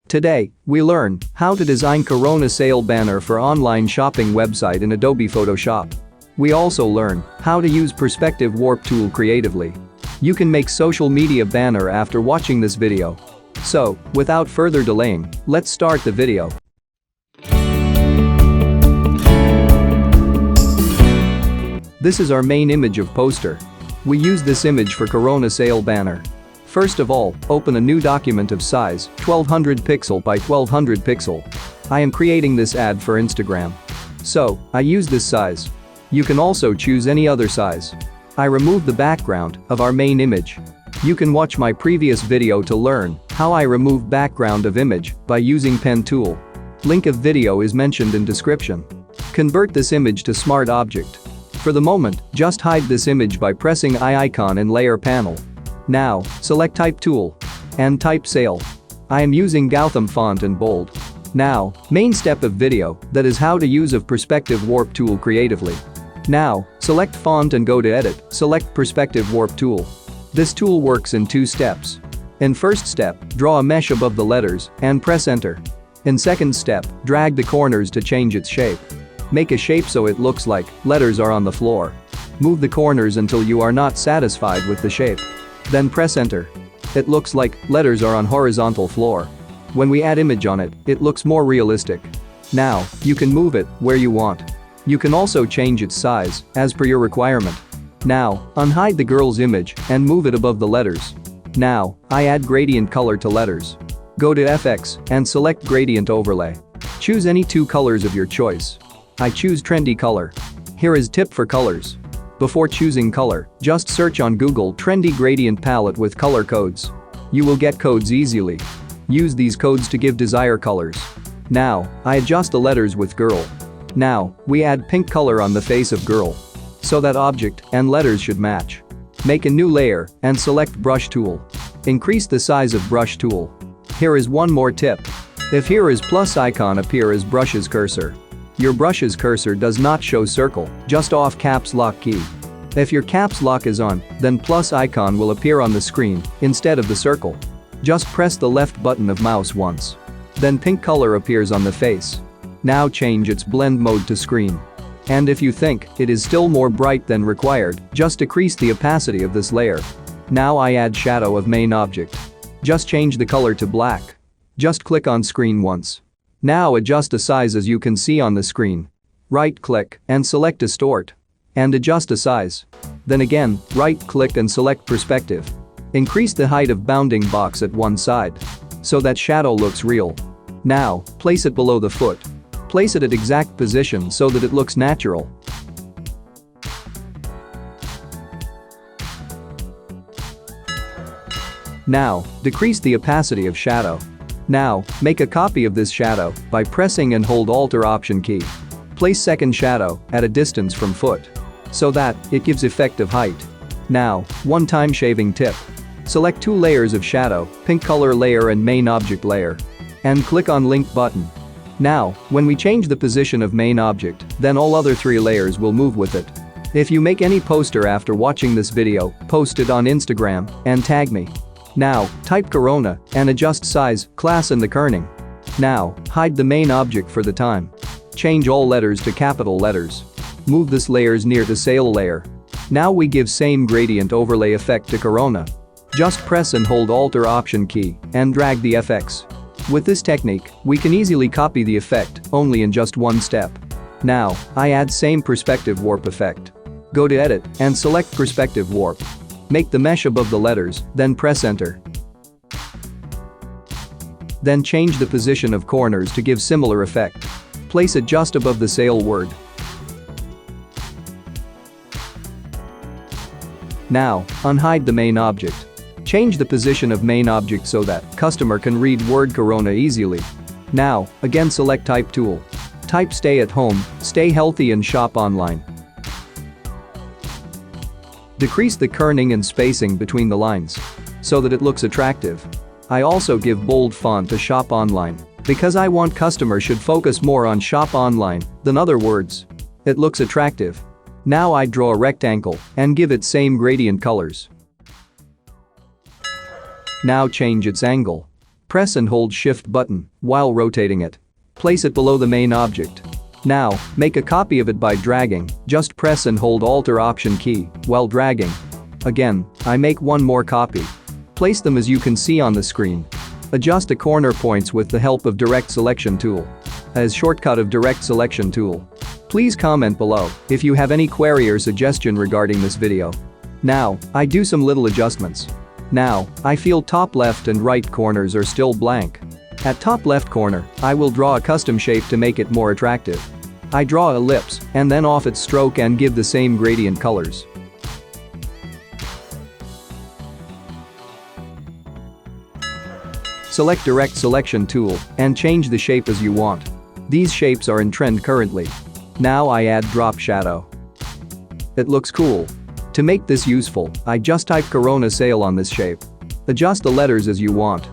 Today, we learn how to design Corona sale banner for online shopping website in Adobe Photoshop. We also learn how to use perspective warp tool creatively. You can make social media banner after watching this video. So, without further delaying, let's start the video. This is our main image of poster. We use this image for Corona sale banner. First of all, open a new document of size 1200 pixel by 1200 pixel. I am creating this ad for Instagram. So, I use this size. You can also choose any other size. I remove the background of our main image. You can watch my previous video to learn how I remove background of image by using pen tool. Link of video is mentioned in description. Convert this image to smart object. For the moment, just hide this image by pressing I icon in layer panel. Now, select type tool and type sale. I am using Gotham font and bold. Now, main step of video, that is how to use of perspective warp tool creatively. Now, select font and go to edit, select perspective warp tool. This tool works in two steps. In first step, draw a mesh above the letters and press enter. In second step, drag the corners to change its shape. Make a shape so it looks like letters are on the floor. Move the corners until you are not satisfied with the shape. Then press enter. It looks like letters are on horizontal floor. When we add image on it, it looks more realistic. Now, you can move it where you want. You can also change its size as per your requirement. Now, unhide the girl's image and move it above the letters. Now, I add gradient color to letters. Go to FX and select gradient overlay. Choose any two colors of your choice. I choose trendy color. Here is tip for colors. Before choosing color, just search on Google trendy gradient palette with color codes. You will get codes easily. Use these codes to give desired colors. Now, I adjust the letters with girl. Now, we add pink color on the face of girl. So that object and letters should match. Make a new layer and select brush tool. Increase the size of brush tool. Here is one more tip. If here is plus icon appear as brush's cursor. Your brush's cursor does not show circle, just off caps lock key. If your caps lock is on, then plus icon will appear on the screen instead of the circle. Just press the left button of mouse once. Then pink color appears on the face. Now change its blend mode to screen. And if you think it is still more bright than required, just decrease the opacity of this layer. Now I add shadow of main object. Just change the color to black. Just click on screen once. Now adjust the size as you can see on the screen. Right-click and select distort. And adjust the size. Then again, right-click and select perspective. Increase the height of bounding box at one side. So that shadow looks real. Now, place it below the foot. Place it at exact position so that it looks natural. Now, decrease the opacity of shadow. Now, make a copy of this shadow by pressing and hold Alt or Option key. Place second shadow at a distance from foot. So that it gives effect of height. Now, one-time shaving tip. Select two layers of shadow, pink color layer and main object layer. And click on link button. Now, when we change the position of main object, then all other three layers will move with it. If you make any poster after watching this video, post it on Instagram and tag me. Now, type Corona and adjust size, class and the kerning. Now, hide the main object for the time. Change all letters to capital letters. Move this layers near the sale layer. Now we give same gradient overlay effect to Corona. Just press and hold Alt or Option key and drag the FX. With this technique, we can easily copy the effect only in just one step. Now, I add same perspective warp effect. Go to edit and select perspective warp. Make the mesh above the letters, then press enter. Then change the position of corners to give similar effect. Place it just above the sale word. Now, unhide the main object. Change the position of main object so that customer can read word Corona easily. Now, again select type tool. Type stay at home, stay healthy and shop online. Decrease the kerning and spacing between the lines so that it looks attractive. I also give bold font to shop online because I want customer should focus more on shop online than other words. It looks attractive. Now I draw a rectangle and give it same gradient colors. Now change its angle. Press and hold Shift button while rotating it. Place it below the main object. Now, make a copy of it by dragging, just press and hold Alt or Option key while dragging. Again, I make one more copy. Place them as you can see on the screen. Adjust the corner points with the help of Direct Selection tool. As shortcut of Direct Selection tool. Please comment below if you have any query or suggestion regarding this video. Now, I do some little adjustments. Now, I feel top left and right corners are still blank. At top left corner, I will draw a custom shape to make it more attractive. I draw an ellipse and then off its stroke and give the same gradient colors. Select Direct Selection tool and change the shape as you want. These shapes are in trend currently. Now I add drop shadow. It looks cool. To make this useful, I just type Corona Sale on this shape. Adjust the letters as you want.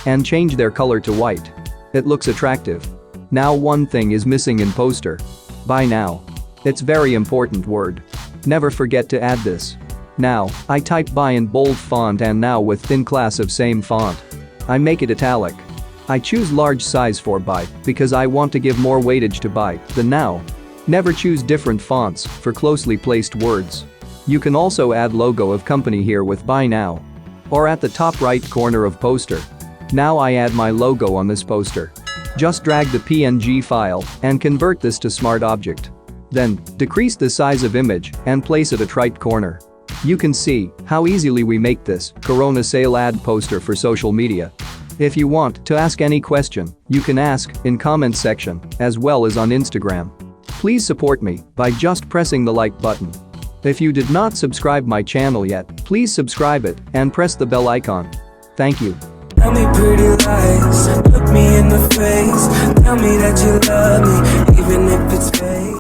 And change their color to white. It looks attractive. Now one thing is missing in poster. Buy now. It's very important word. Never forget to add this. Now, I type buy in bold font and now with thin class of same font. I make it italic. I choose large size for buy because I want to give more weightage to buy than now. Never choose different fonts for closely placed words. You can also add logo of company here with buy now. Or at the top right corner of poster. Now I add my logo on this poster. Just drag the PNG file and convert this to Smart Object. Then, decrease the size of image and place it at right corner. You can see how easily we make this Corona Sale ad poster for social media. If you want to ask any question, you can ask in comment section as well as on Instagram. Please support me by just pressing the like button. If you did not subscribe my channel yet, please subscribe it and press the bell icon. Thank you. Tell me pretty lies, look me in the face, tell me that you love me, even if it's fake.